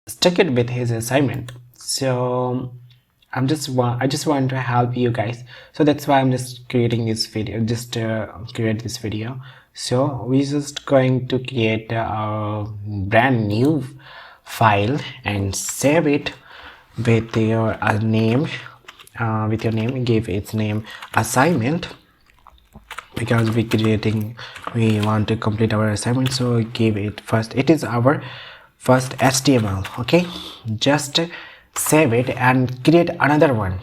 stuck it with his assignment. So I just want to help you guys, so that's why I'm just creating this video, create this video. So we're just going to create a brand new file and save it with your name, give its name assignment, because we want to complete our assignment. So give it first, it is our first HTML. Okay, just save it and create another one.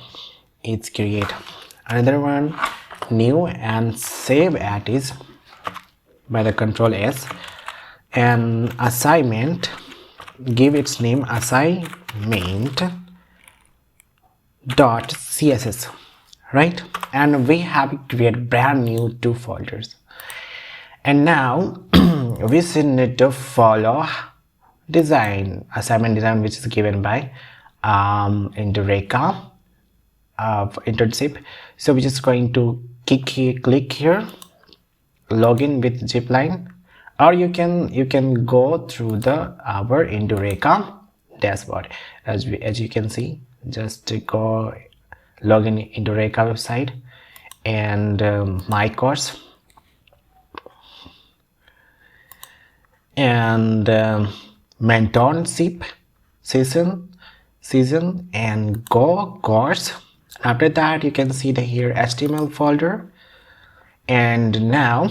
It's create another one, new, and save as by the Control S, and assignment, give its name assignment dot CSS, right? And we have created brand new 2 folders. And now we still need to follow design, assignment design, which is given by Edureka internship. So we're just going to click here, login with Zeplin, or you can go through the our Edureka dashboard. As you can see, just go login Edureka website and my course and mentorship season and go course. After that, you can see the here HTML folder, and now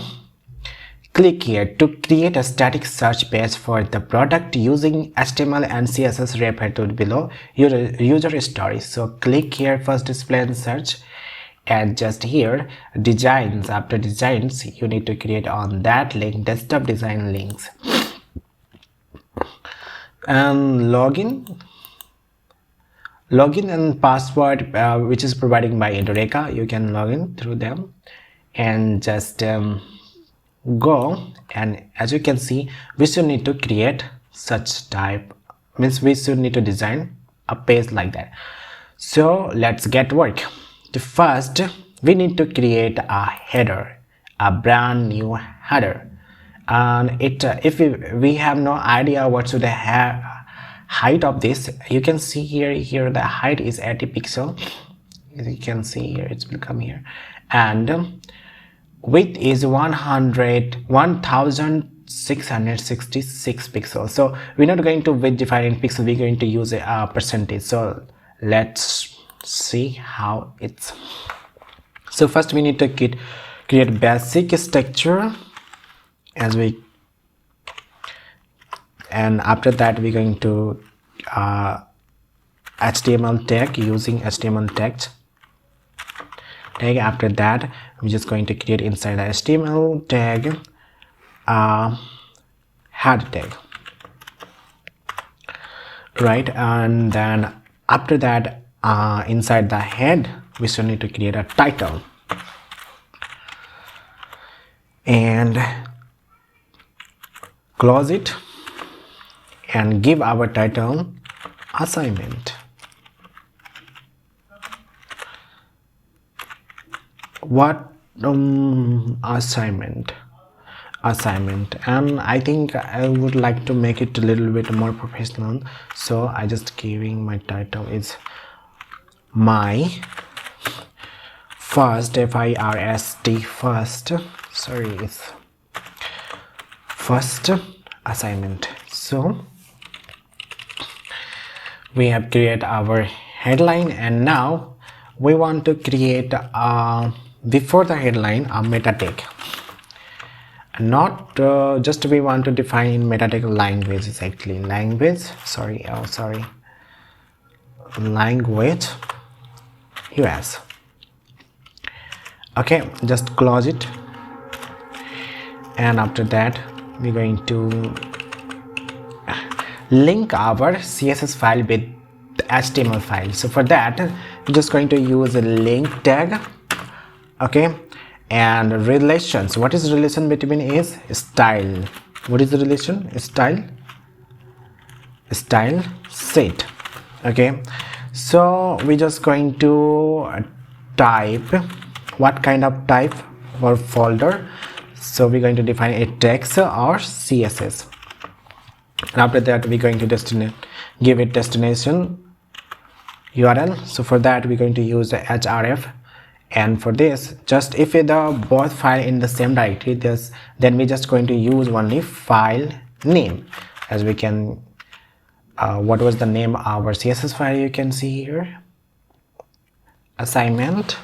click here to create a static search page for the product using HTML and CSS referred to below your user stories. So click here, first display and search, and just here designs. After designs, you need to create on that link desktop design links and login and password, which is provided by Edureka. You can log in through them and just go, and as you can see, we should need to create such type, means we should need to design a page like that. So let's get work. First we need to create a header, a brand new header, and if we have no idea what should the height of this, you can see here the height is 80 pixel. You can see here it's become here, and width is 1666 pixels. So we're not going to width define in pixel, we're going to use a percentage. So let's see how it's. So first we need to create basic structure and after that we're going to HTML tag, using HTML tag. After that we're just going to create inside the HTML tag head tag, right? And then after that inside the head we still need to create a title and close it and give our title assignment. What assignment, and I think I would like to make it a little bit more professional, so I just giving my title is my first first assignment. So we have created our headline, and now we want to create before the headline a meta tag. Not just we want to define in meta tag language, is actually language, language US. Okay, just close it, and after that we're going to link our CSS file with the HTML file. So for that we're just going to use a link tag. Okay, and relations, what is the relation between is style. What is the relation? Style set. Okay, so we're just going to type, what kind of type for folder. So we're going to define a text or CSS, and after that we're going to give it destination URL. So for that we're going to use the href, and for this, just if the both file in the same directory, then we're just going to use only file name. As we can what was the name of our CSS file, you can see here, assignment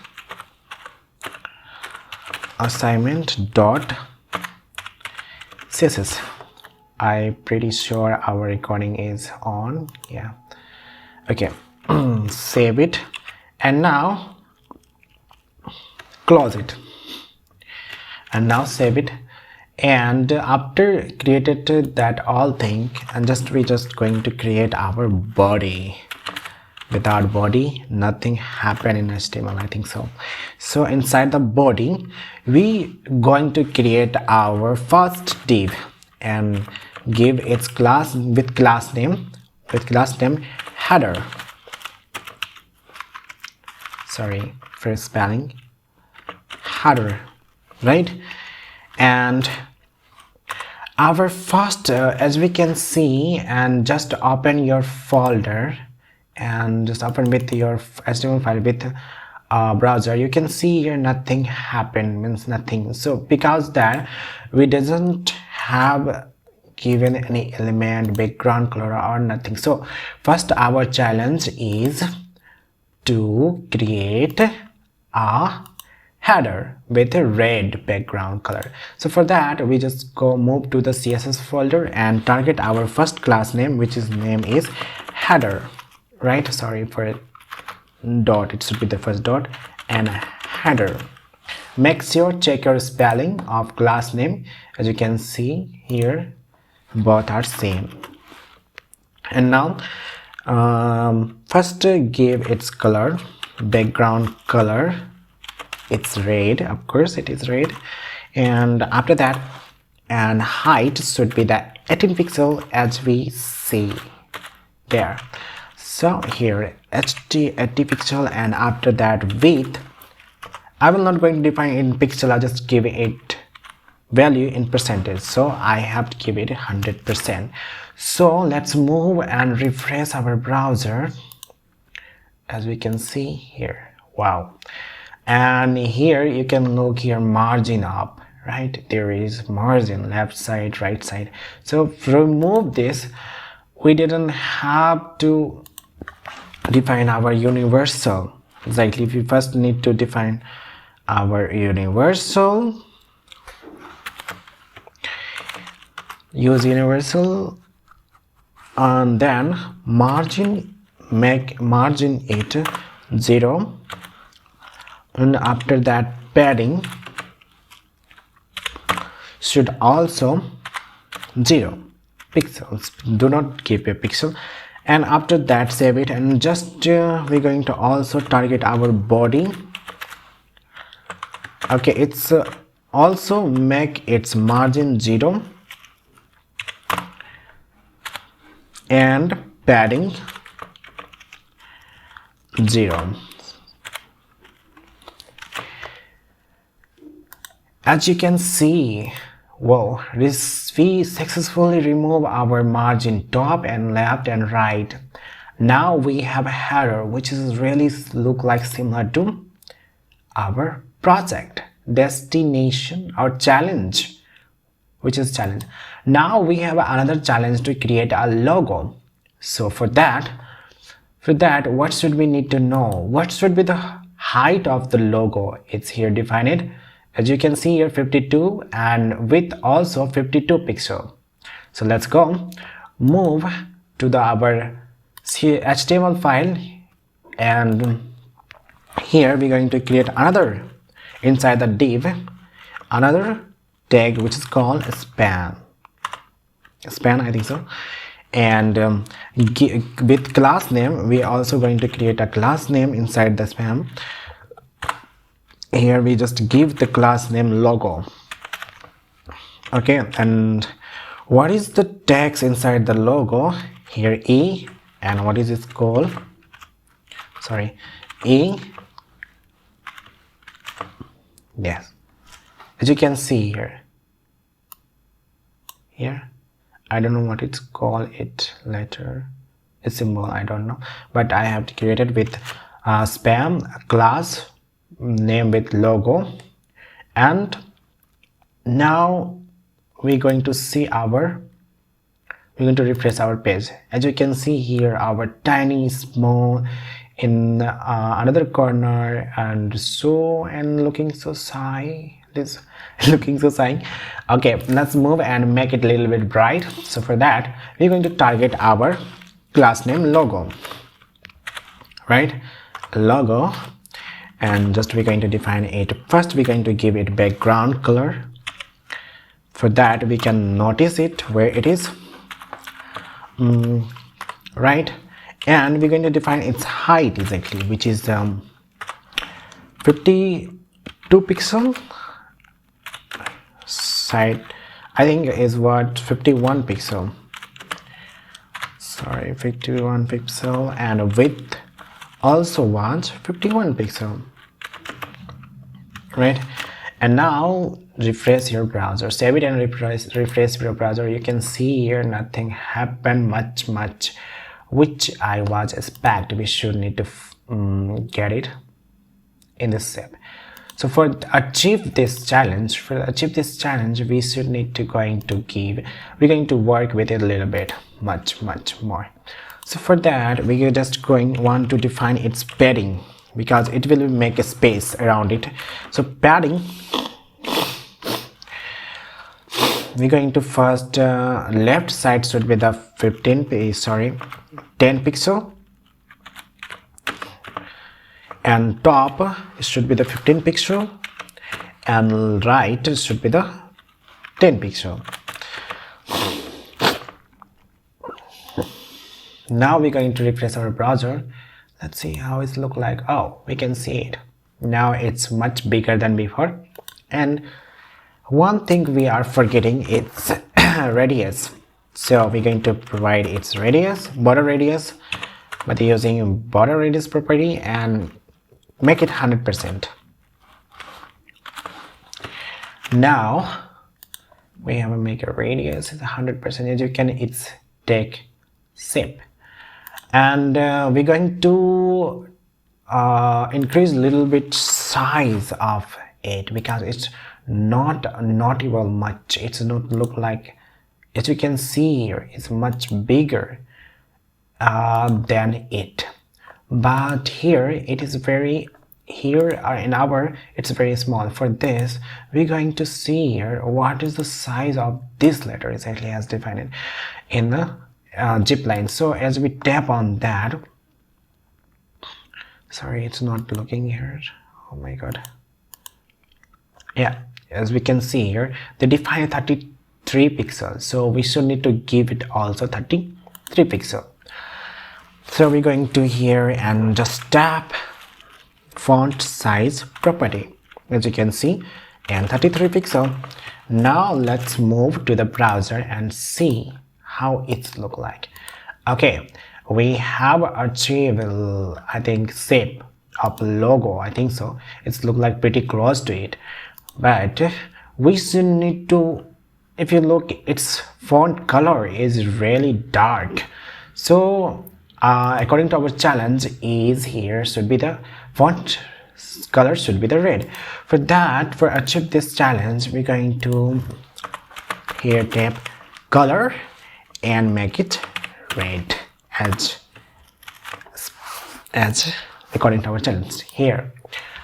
dot CSS. I'm pretty sure our recording is on. Yeah, okay. Save it, and now close it, and now save it. And after created that all thing, and we're just going to create our body. Without body, nothing happened in HTML, I think so. So inside the body, we going to create our first div and give its class with class name header. Sorry for spelling, header, right? And our first, as we can see, and just open your folder and just open with your HTML file with browser, you can see here nothing happened, means nothing. So because that we doesn't have given any element, background color or nothing. So first our challenge is to create a header with a red background color. So for that we just move to the CSS folder and target our first class name, which is header, right? Sorry for it, dot, it should be the first dot, and header. Make sure check your spelling of class name. As you can see here, both are same. And now first give its color, background color, it's red, of course it is red. And after that, and height should be the 18 pixel, as we see there. So here 80 pixel, and after that width, I will not going to define in pixel, I'll just give it value in percentage, so I have to give it 100%. So let's move and refresh our browser. As we can see here, wow. And here you can look here, margin up, right? There is margin left side, right side. So remove this, we didn't have to define our universal. Exactly, we first need to define our universal. Use universal, and then margin, make margin it 0, and after that padding should also 0 pixels, do not keep a pixel. And after that save it, and just we're going to also target our body. Okay, it's also make its margin 0 and padding 0. As you can see, wow, we successfully remove our margin top and left and right. Now we have a header which is really look like similar to our project destination or challenge, which is challenge. Now we have another challenge to create a logo. So for that what should we need to know? What should be the height of the logo? It's here defined. As you can see here, 52, and width also 52 pixel. So let's go move to our HTML file, and here we're going to create another inside the div, another tag which is called span, I think so. And with class name, we are also going to create a class name inside the span. Here we just give the class name logo. Okay, and what is the text inside the logo? Here E, and what is it called? Sorry, E. Yes, as you can see here, I don't know what it's called, it letter. a symbol, I don't know, but I have to create it with spam class name with logo. And now we're going to refresh our page. As you can see here, our tiny small in another corner, and looking so shy, this looking so shy. Okay, let's move and make it a little bit bright. So for that, we're going to target our class name logo, right? Logo, and just we're going to define it. First, we're going to give it background color. For that, we can notice it where it is, right? And we're going to define its height exactly, which is 52 pixel. Side, I think is what 51 pixel. Sorry, 51 pixel, and width also wants 51 pixel, right? And now refresh your browser, save it and refresh your browser. You can see here nothing happened much, which I was expect we should need to get it in this step. So for achieve this challenge, we should need to we're going to work with it a little bit, much more. So for that, we are just want to define its padding, because it will make a space around it. So padding, we're going to first left side should be the 10 pixel, and top should be the 15 pixel, and right should be the 10 pixel. Now we're going to refresh our browser. Let's see how it look like. Oh, we can see it now. It's much bigger than before. And one thing we are forgetting, it's radius. So we're going to provide its radius, border radius, but using border radius property, and make it 100%. Now we have a make a radius is 100%. As you can, it's take shape, and we're going to increase a little bit size of it, because it's not even much. It's not look like, as you can see here, it's much bigger than it, but here it is very, it's very small. For this, we're going to see here what is the size of this letter exactly as defined in the Zeplin. So as we tap on that, sorry, it's not looking here, oh my god. Yeah, as we can see here, they define 33 pixels, so we should need to give it also 33 pixel. So we're going to here and just tap font size property, as you can see, and 33 pixel. Now let's move to the browser and see how it look like. Okay, we have achieved, I think, shape of logo. I think so. It's look like pretty close to it, but we still need to, if you look, its font color is really dark. So according to our challenge is here should be the font color should be the red. For that, for achieve this challenge, we're going to here tap color and make it red as according to our challenge here.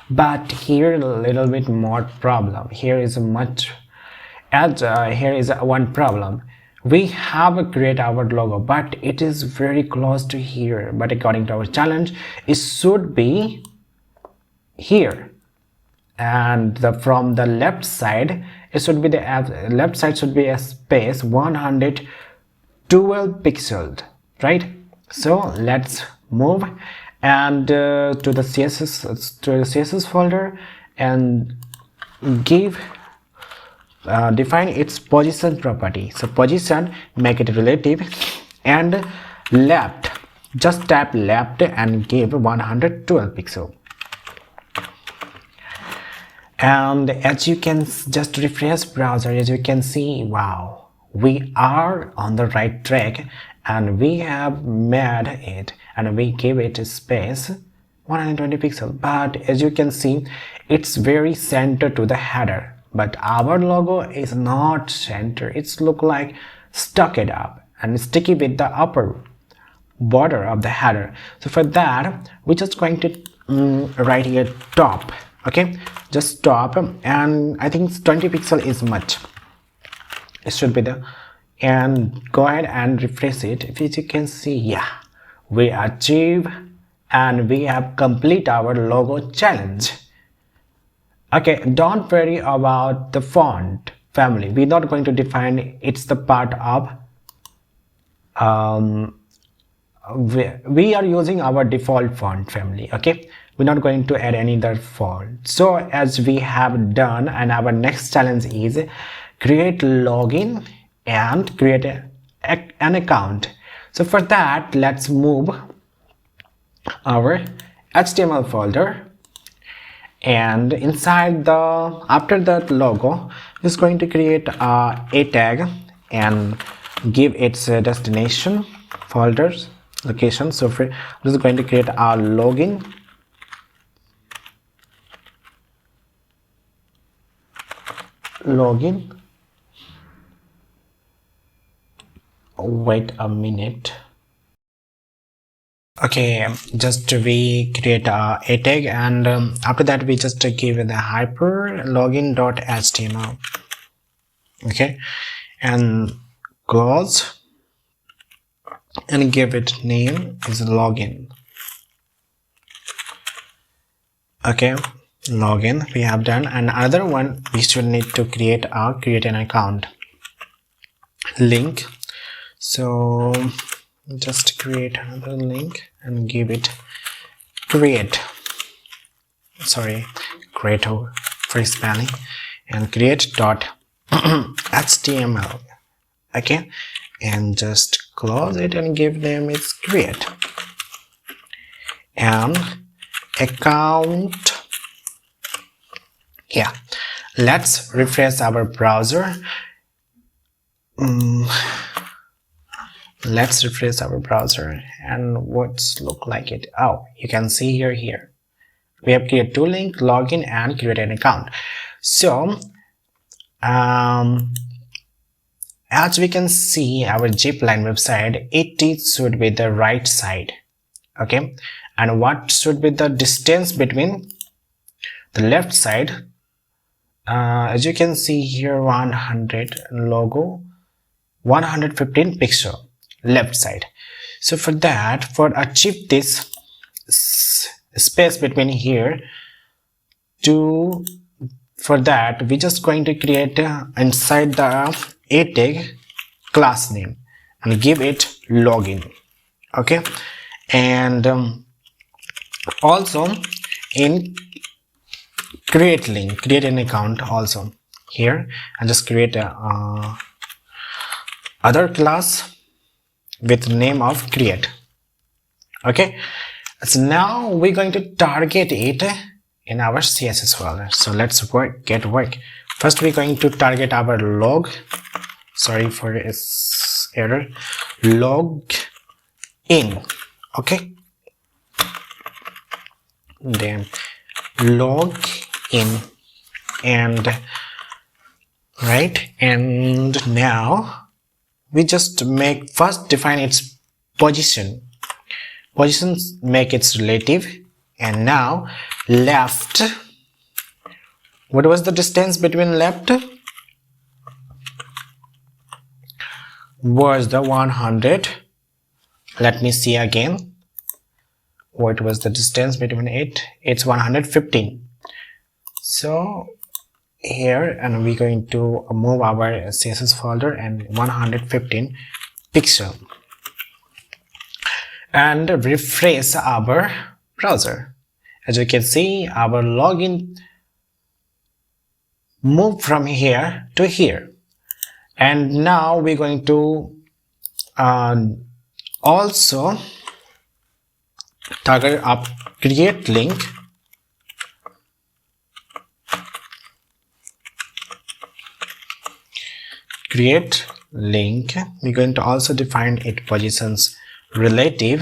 But here a little bit more problem. Here is here is one problem. We have create our logo, but it is very close to here, but according to our challenge it should be here, and from the left side it should be the left side should be a space 112 pixels, right? So let's move and to the CSS folder and give define its position property. So position, make it relative, and left, just tap left and give 112 pixel. And as you can just refresh browser, as you can see, wow, we are on the right track, and we have made it and we give it a space 120 pixel, but as you can see it's very center to the header, but our logo is not center. It's look like stuck it up and sticky with the upper border of the header. So for that we're just going to write here top. Okay, just top, and I think 20 pixel is much. It should be the, and go ahead and refresh it. If you can see, yeah, we achieve and we have complete our logo challenge. Okay, don't worry about the font family. We're not going to define, it's the part of we are using our default font family. Okay, we're not going to add any other font. So as we have done, and our next challenge is create login and create an account. So for that, let's move our HTML folder, and inside the, after that logo, just going to create a tag and give its destination folders location. So for this is going to create our login, wait a minute. Okay, just we create a tag, and after that we just give the hyper login.html. okay, and close and give it name is login. Okay, login we have done. And another one, we should need to create an account link. So just create another link and give it create for spelling, and create dot html. okay, and just close it and give name is create, and account. Yeah, let's refresh our browser. Let's refresh our browser, and what's look like it. Oh, you can see here we have created two links, login and create an account. So as we can see our Zeplin website, it should be the right side. Okay, and what should be the distance between the left side? As you can see here, 100 logo, 115 pixel left side. So for that, for achieve this space between here to, for that we just going to create inside the a tag class name and give it login. Okay, and also in create link, create an account also here, and just create a other class with name of create. Okay, so now we're going to target it in our CSS folder. So let's get work. First we're going to target our log, sorry for its error, log in. Okay, then log in, and right, and now we just first define its positions, make its relative, and now left, what was the distance between left? Was the 100. Let me see again. What was the distance between it? It's 115. So here, and we're going to move our CSS folder and 115 pixel, and refresh our browser. As you can see, our login moved from here to here. And now we're going to also target up create link, link. We're going to also define it positions relative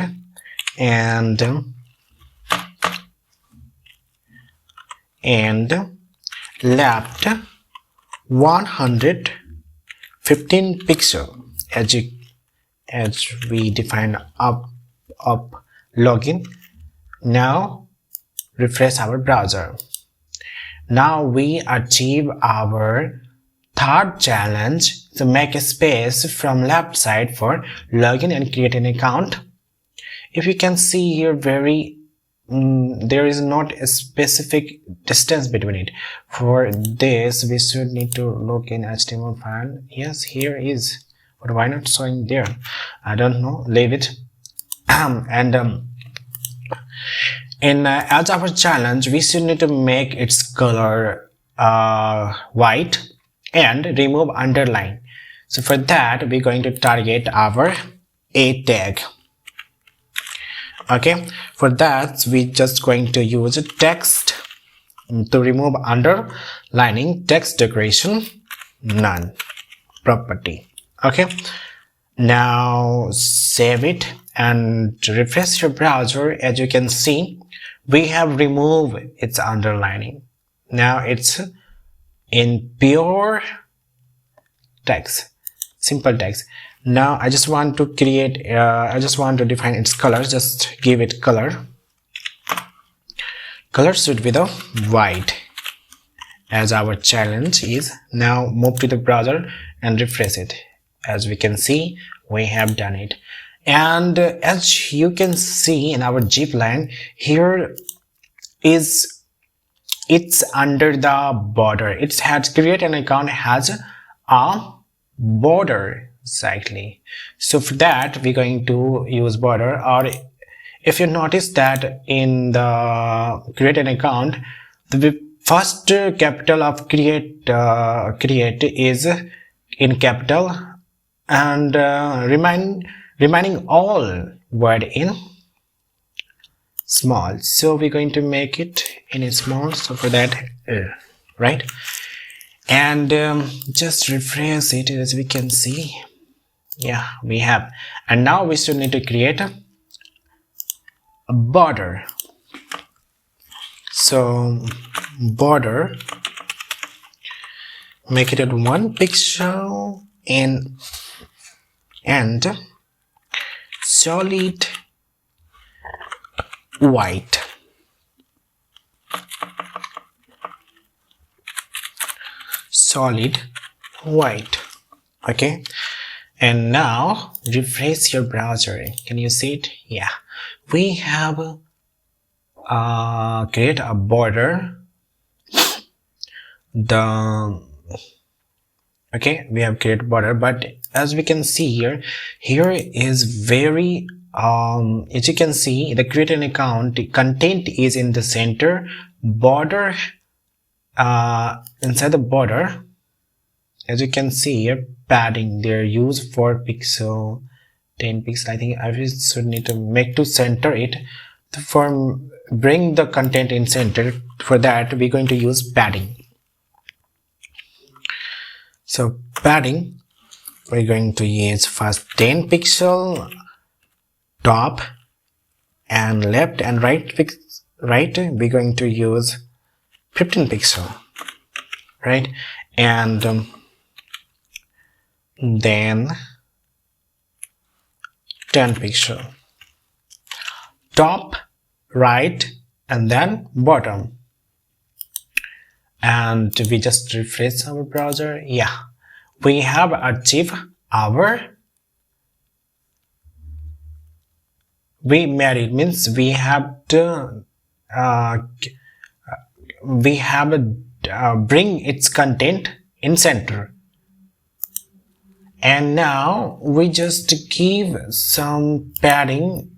and left 115 pixel as we define up login. Now refresh our browser. Now we achieve our third challenge, to make a space from left side for login and create an account. If you can see here, there is not a specific distance between it. For this we should need to look in HTML file. Yes, here is, but why not showing there? I don't know, leave it. In as our challenge, we should need to make its color white and remove underline. So for that we're going to target our a tag. Okay, for that we just going to use a text to remove underlining, text decoration none property. Okay, now save it and refresh your browser. As you can see, we have removed its underlining. Now it's in pure text, simple text. Now I just want to create I just want to define its color. Just give it color. Color should be the white, as our challenge is. Now move to the browser and refresh it. As we can see, we have done it. And as you can see in our Zeplin, here is it's under the border. It has create an account has a border exactly. So for that we're going to use border. Or if you notice that in the create an account, the first capital of create is in capital, and remaining all word in small. So we're going to make it in small. So for that right, and just refresh it. As we can see, yeah, we have. And now we still need to create a border. So border, make it at 1 pixel and solid white. Solid white. Okay, and now refresh your browser. Can you see it? Yeah, we have create a border. Okay, we have created border, but as we can see here is very as you can see, the create an account content is in the center, border inside the border. As you can see here, padding, they're used 4 pixel 10 pixel. I think I should need to make to center it to bring the content in center. For that we're going to use padding. So padding, we're going to use first 10 pixel top, and left and right we're going to use 15 pixel, right? And then 10 pixel top, right, and then bottom. And we just refresh our browser. Yeah, we have achieved our we made it, means we have to bring its content in center. And now we just give some padding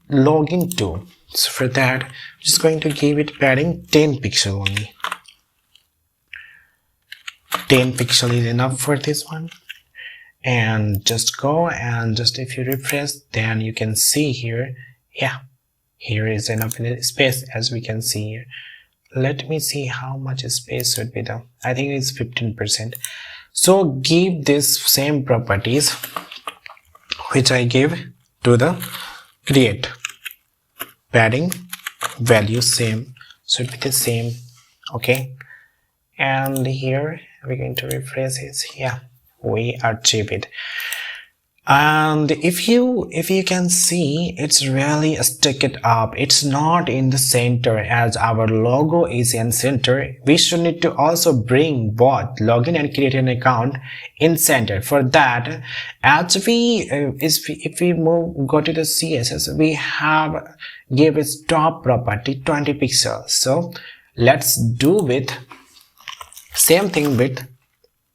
login to. So for that, I'm just going to give it padding 10 pixel only. 10 pixel is enough for this one. And just go and just if you refresh, then you can see here, yeah, here is enough space. As we can see here, let me see how much space should be there. I think it's 15%. So give this same properties which I give to the create. Padding value same, should be the same. Okay, and here we're going to refresh it. Yeah, we achieve it. And if you can see, it's really stuck it up. It's not in the center, as our logo is in center. We should need to also bring both login and create an account in center. For that, as we if we go to the CSS, we have give its top property 20 pixels. So let's do with same thing with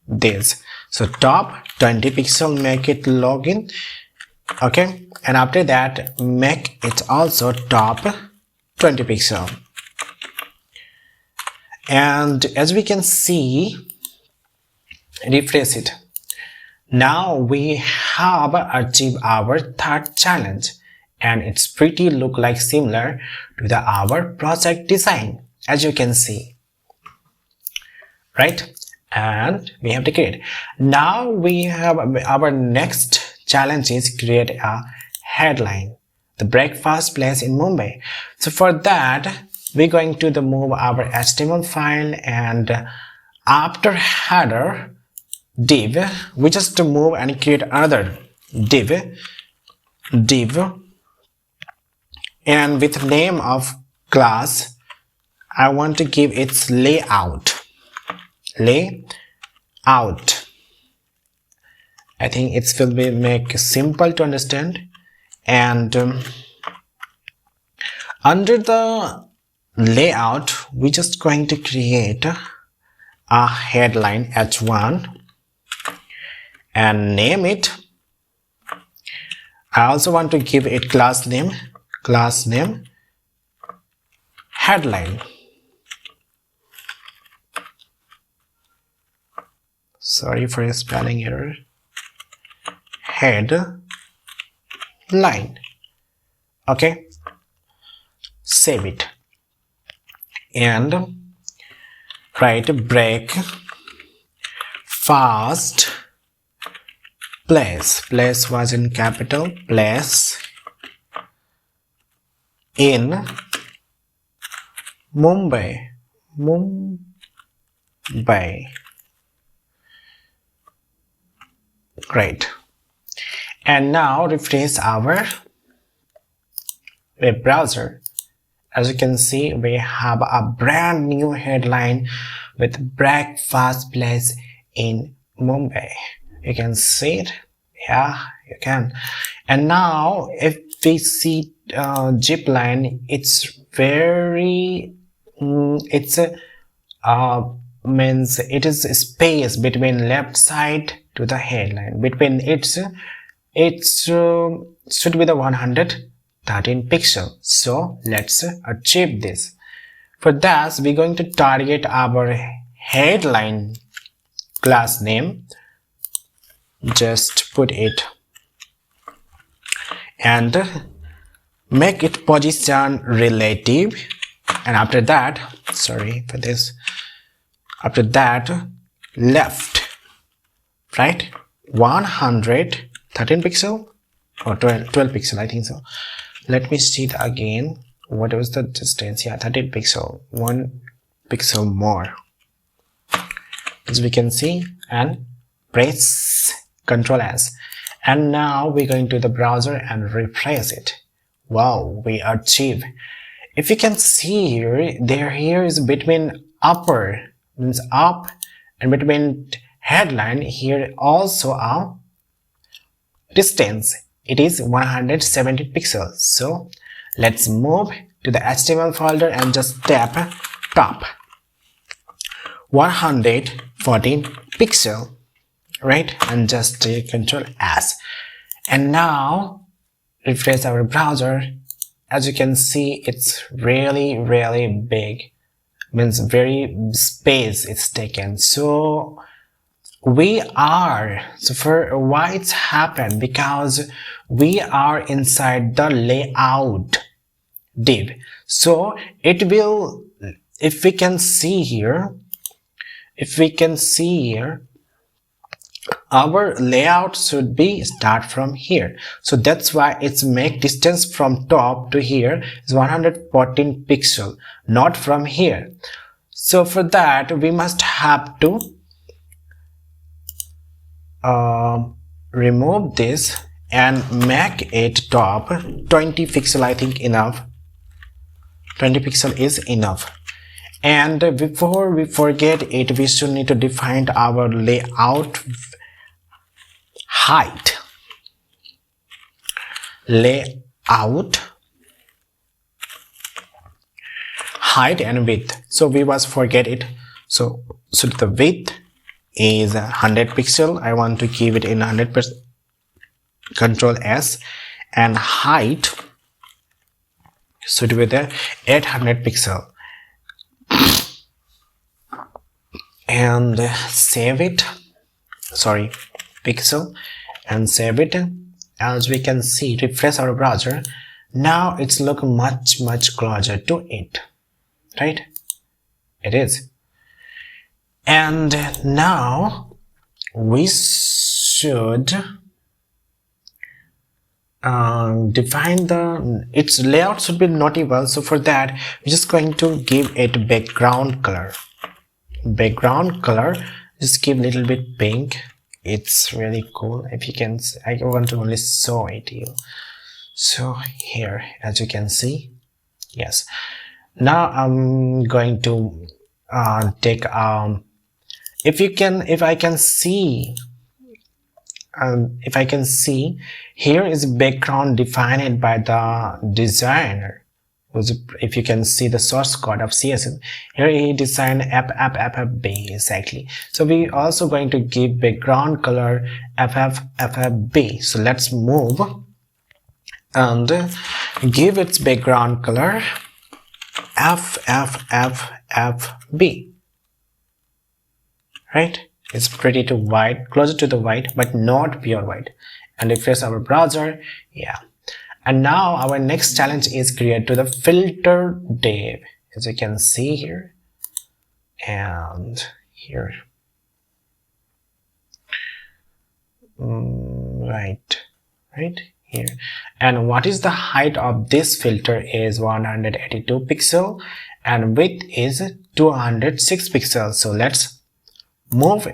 this. So top 20 pixel, make it login. Okay, and after that make it also top 20 pixel. And as we can see, refresh it. Now we have achieved our third challenge, and it's pretty look like similar to the our project design, as you can see, right? And we have to create. Now we have our next challenge is create a headline, the breakfast place in Mumbai. So for that, we're going to move our HTML file, and after header div, we just move and create another div, and with name of class, I want to give its layout. I think it will be make simple to understand. And under the layout, we're just going to create a headline h1 and name it. I also want to give it class name headline. Sorry for a spelling error. Headline. Okay, save it and write breakfast place was in capital, place in Mumbai. Great. And now refresh our web browser. As you can see, we have a brand new headline with breakfast place in Mumbai. You can see it. Yeah, you can. And now if we see Zeplin, it's very it's means it is a space between left side to the headline. Between it should be the 113 pixel. So let's achieve this. For that, we're going to target our headline class name. Just put it and make it position relative, and after that, sorry for this, after that left, right, 113 pixel or 12 pixel, I think so. Let me see it again. What was the distance? Yeah, 13 pixel, 1 pixel more, as we can see, and press Ctrl S. And now we're going to the browser and refresh it. Wow, we achieve. If you can see here, here is between upper, means up, and between headline, here also a distance. It is 170 pixels. So let's move to the HTML folder and just tap top 114 pixel, right, and just take Ctrl S. And now refresh our browser. As you can see, it's really big, means very space it's taken. So for why it's happened, because we are inside the layout div. So it will, if we can see here, our layout should be start from here. So that's why its make distance from top to here is 114 pixel, not from here. So for that we must have to remove this and make it top 20 pixel. I think enough, 20 pixel is enough. And before we forget it, we should need to define our layout height, layout height and width. So we must forget it. So the width is 100 pixel. I want to keep it in 100%. Control S. And height should be there 800 pixel. And save it. Sorry, pixel, and save it. As we can see, refresh our browser. Now it's look much closer to it, right? It is. And now we should define its layout should be notable. So for that we're just going to give it background color. Just give a little bit pink. It's really cool. If you can, I want to only show it to you. So here, as you can see, yes. Now I'm going to take if I can see here is background defined by the designer. If you can see the source code of CSS, here he designed FFFFB exactly. So we also going to give background color FFFFB. So let's move and give its background color FFFFB. Right? It's pretty to white, closer to the white, but not pure white. And refresh our browser. Yeah. And now our next challenge is create to the filter div, as you can see here and here. Right here. And what is the height of this filter is 182 pixel and width is 206 pixels. So let's move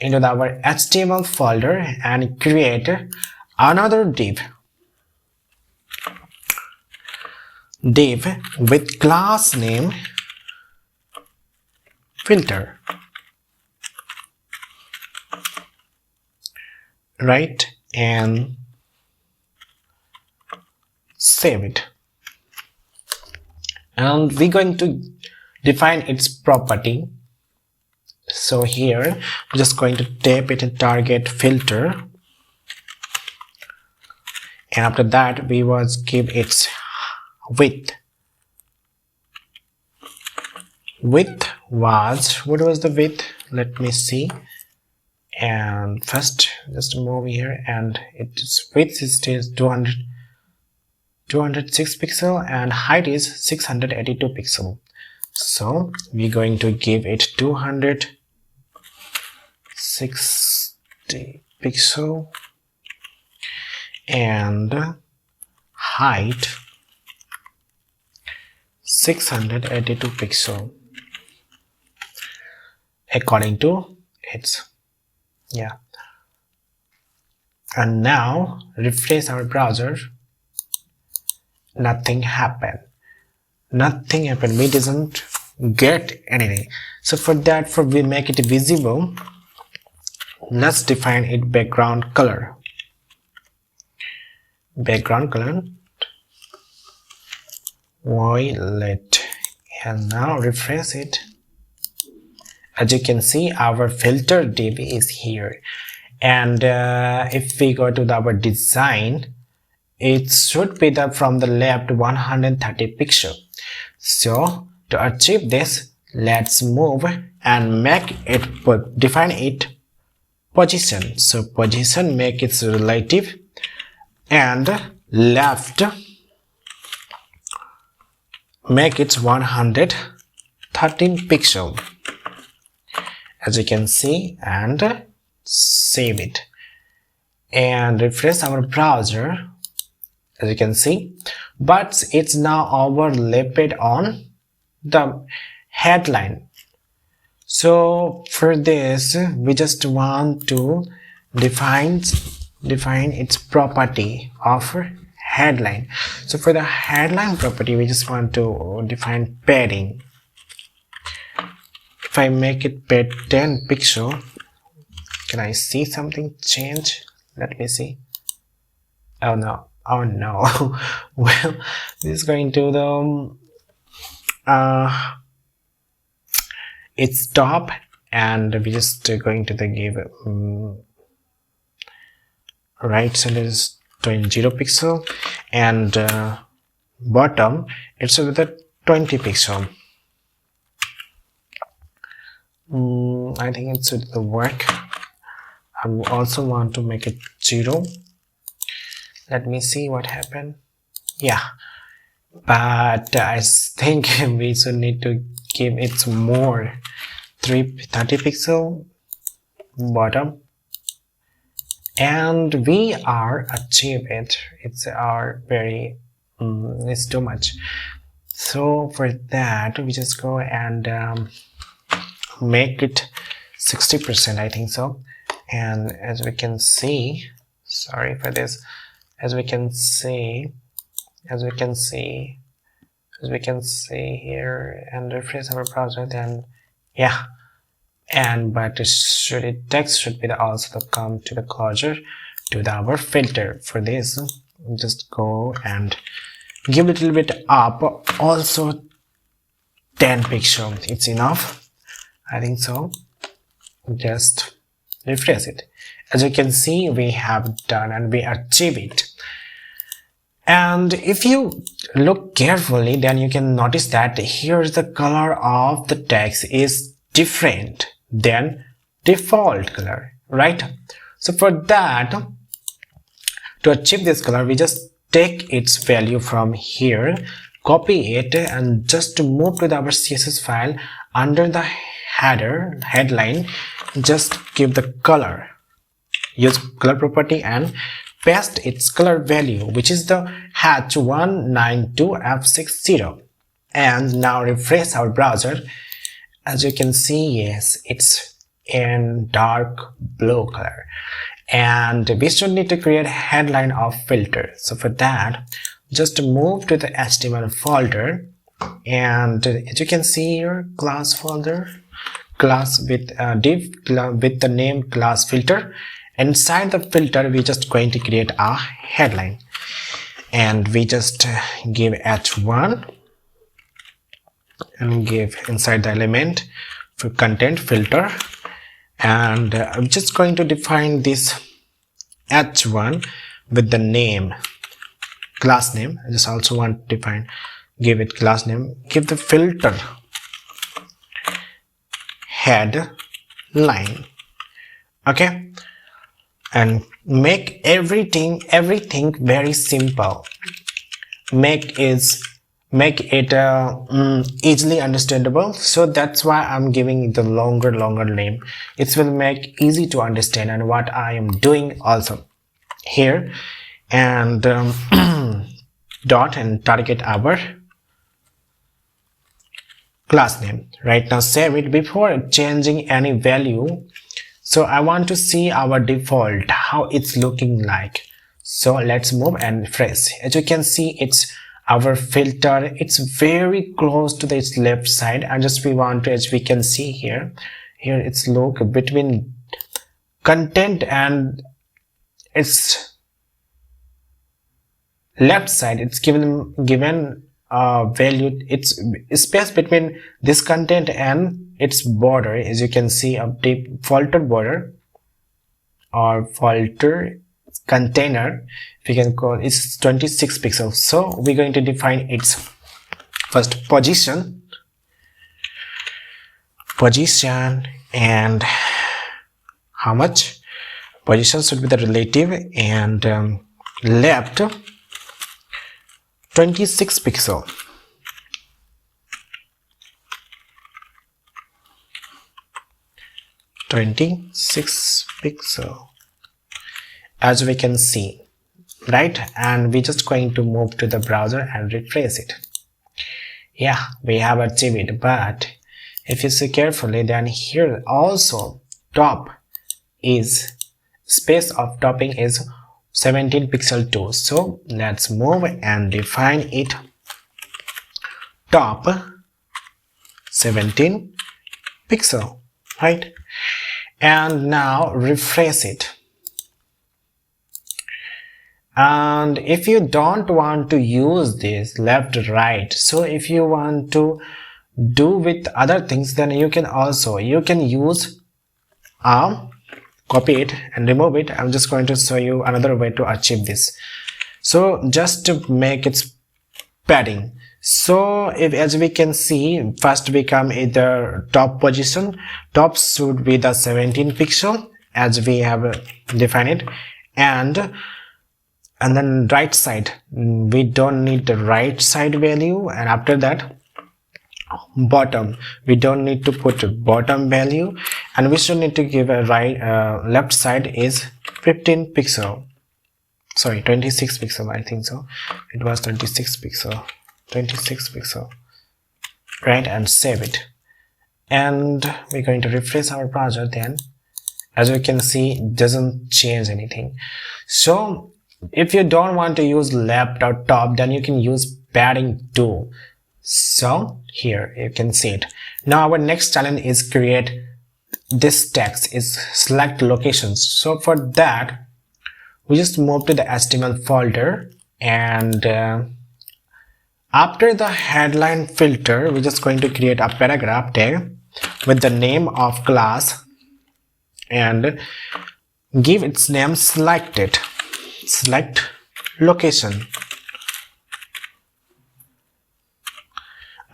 into our HTML folder and create another div with class name filter, right? And save it. And we're going to define its property. So here I'm just going to type it in target filter, and after that we was give its width. Width was, what was the width? Let me see. And first just move here, and its width is still 206 pixel and height is 682 pixel. So we're going to give it 260 pixel and height 682 pixel according to its, yeah. And now refresh our browser. Nothing happened. We doesn't get anything. So for that, we make it visible, let's define it background color. Violet. And now refresh it. As you can see, our filter div is here. And if we go to our design, it should be from the left 130 pixel. So to achieve this, let's move and make it, define it position. So position, make its relative, and left make it 113 pixel, as you can see, and save it and refresh our browser, as you can see, but it's now overlapped on the headline. So for this we just want to define its property of headline. So for the headline property we just want to define padding. If I make it pad 10 pixel, can I see something change? Let me see. Oh no, oh no. Well, this is going to the its top, and we just going to the give right center is 0 pixel, and bottom it's with a 20 pixel. I think it's with the work. I also want to make it 0. Let me see what happened. Yeah, but I think we should need to give it more 30 pixel bottom, and we are achieve it. It's our very it's too much. So for that we just go and make it 60%, I think so. And as we can see, sorry for this, as we can see here, and refresh our browser, then yeah, and but text should be also come to the closer to our filter. For this just go and give a little bit up, also 10 pixels, it's enough, I think so. Just refresh it. As you can see, we have done and we achieve it. And if you look carefully, then you can notice that here the color of the text is different than default color, right? So for that, to achieve this color, we just take its value from here, copy it, and just to move to our CSS file under the headline, just give the color, use color property and paste its color value, which is the H192F60, and now refresh our browser. As you can see, yes, it's in dark blue color, and we should need to create a headline of filter. So for that, just move to the HTML folder, and as you can see here, class folder, class with div with the name class filter. Inside the filter we just going to create a headline, and we just give h1 and give inside the element for content filter, and I'm just going to define this h1 with the name, class name. I just also want to define, give it class name, give the filter headline, okay, and make everything very simple. Make it easily understandable. So that's why I'm giving it the longer name. It will make easy to understand and what I am doing also here. And dot and target our class name. Right now save it before changing any value. So I want to see our default, how it's looking like. So let's move and refresh. As you can see, it's our filter, it's very close to its left side, and just we want to, as we can see here it's look between content and its left side. It's given value, it's space between this content and its border. As you can see, a default border or filter container, we can call it's 26 pixels. So we're going to define its first position, and how much position should be the relative, and left 26 pixel. 26 pixel, as we can see, right? And we're just going to move to the browser and refresh it. Yeah, we have achieved it. But if you see carefully, then here also top is space of topping is 17 pixel too. So let's move and define it top 17 pixel, right? And now refresh it. And if you don't want to use this left right, so if you want to do with other things, then you can use copy it and remove it. I'm just going to show you another way to achieve this. So just to make its padding, so as we can see, first we come either top position. Top should be the 17 pixel as we have defined it, and then right side, we don't need the right side value, and after that bottom, we don't need to put bottom value, and we should need to give a left side is 15 pixel, sorry 26 pixel, I think so, it was 26 pixel, right? And save it, and we're going to refresh our browser. Then as we can see, it doesn't change anything. So if you don't want to use left or top, then you can use padding too. So here you can see it. Now our next challenge is create this text is select locations. So for that, we just move to the HTML folder, and after the headline filter, we're just going to create a paragraph tag with the name of class and give its name select location.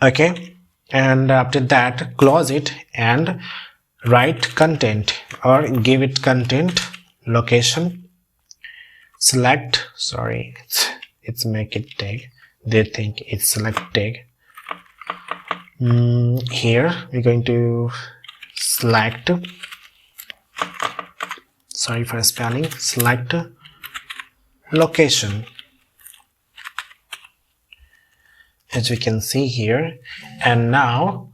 Okay, and after that close it and write content, or give it content location select, sorry, it's make it tag, they think it's select tag. Here we're going to select, sorry for spelling, select location, as we can see here. And now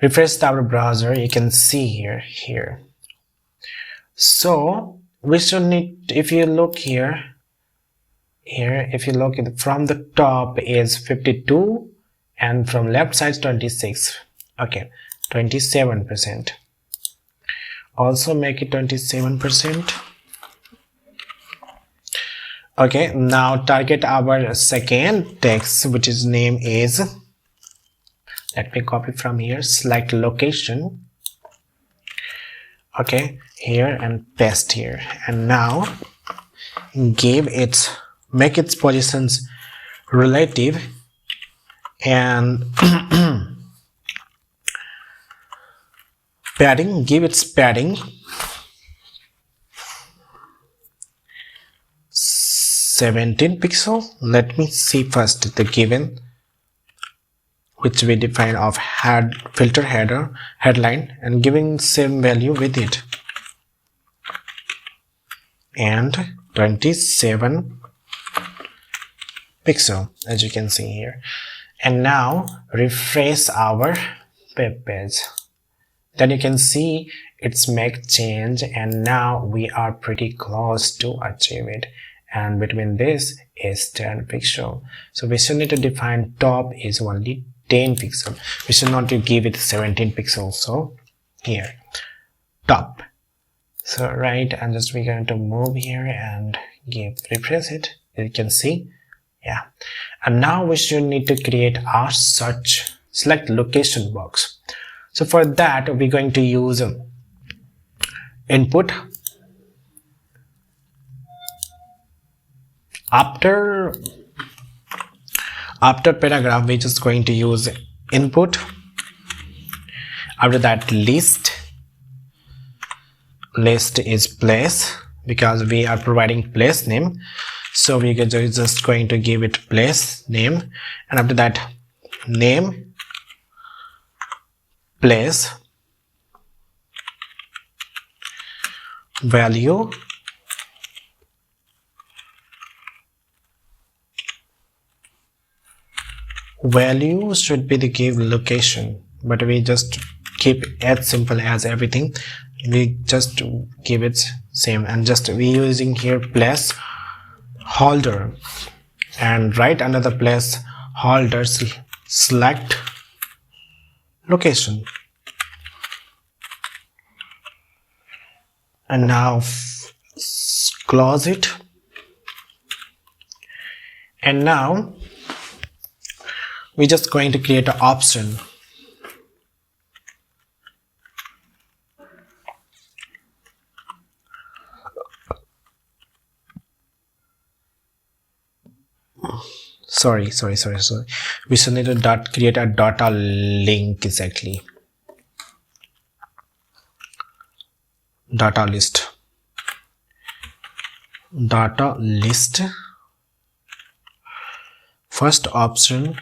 refresh our browser, you can see here. So we should need, if you look here, if you look at from the top is 52 and from left side 26. Okay, 27%. Also make it 27%. Okay, now target our second text, which is name is, let me copy from here, select location. Okay, here and paste here, and now make its positions relative, and padding, give its padding 17 pixel. Let me see first the given which we define of filter headline, and giving same value with it, and 27 pixel, as you can see here. And now refresh our web page, then you can see it's make change, and now we are pretty close to achieve it, and between this is 10 pixel. So we should need to define top is only 10 pixel, we should not to give it 17 pixels. So here top, so right, and just we're going to move here and refresh it, you can see. Yeah, and now we should need to create our search select location box. So for that we're going to use input. After paragraph, we're just going to use input. After that list is place, because we are providing place name, so we are just going to give it place name, and after that name place value should be the give location, but we just keep as simple as everything. We just give it same, and just we using here place holder, and right under the place holder select location. And now close it. And now we're just going to create an option. Sorry. We should need to create a data link, exactly. Data list. First option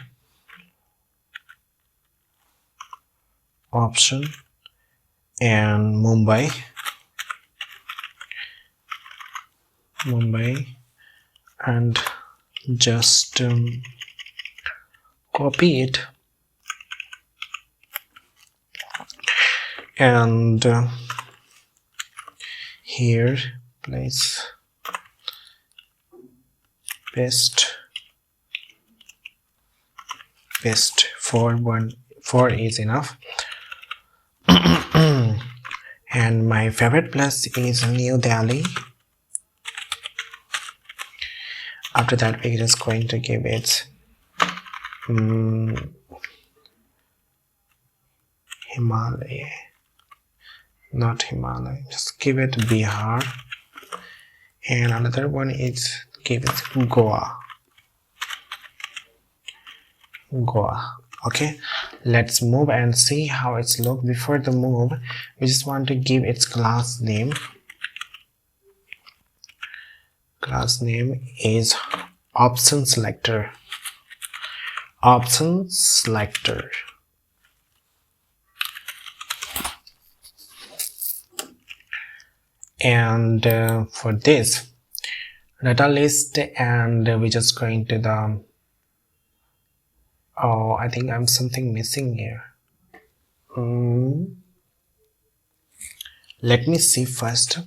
and Mumbai, and just copy it and here place paste 4 is enough. And my favorite place is New Delhi. After that, we're just going to give it Himalaya, not Himalaya, just give it Bihar. And another one is give it Goa. Okay, let's move and see how it's look. Before the move, we just want to give its class name. Class name is option selector. And for this data list, and we're just going to the I think I'm something missing here. Let me see first.